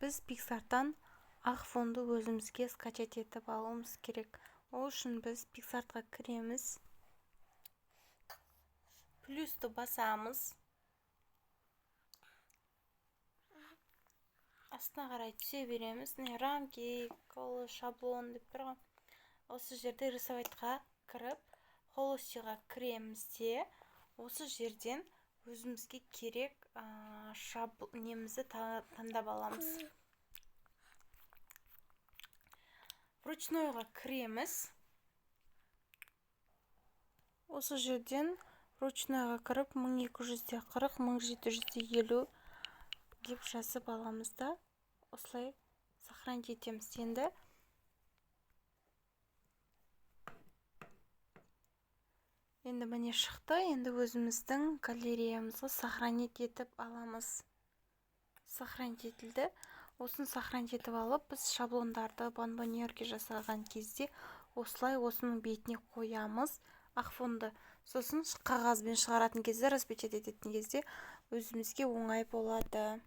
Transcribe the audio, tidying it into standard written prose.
біз Pixart'тан ақ фонды өзімізге скачать етіп алуымыз керек. Ол үшін біз Pixart'қа кіреміз. Плюсті басамыз. Астына қарай түсе береміз. Рамки, шаблон деп тұр ғой. Осы жерде рисовайтқа кіріп, холостиға кіреміз де, осы жерден өзімізге керек немізді таңдап аламыз. Ручнойға кіреміз. Осы жерден ручнойға кіріп 1240, 1750 деп жазып аламыз да, осылай сохранить етеміз. Енді міне шықты. Енді өзіміздің галереямызға сохранить етіп аламыз. Сохранить етілді. Осын сохранить етіп алып, біз шаблондарды бонбоньерге жасаған кезде осылай осының бетіне қоямыз. Ақ фонды. Сосын қағазбен шығаратын кезде, распечатать ететін кезде өзімізге оңай болады.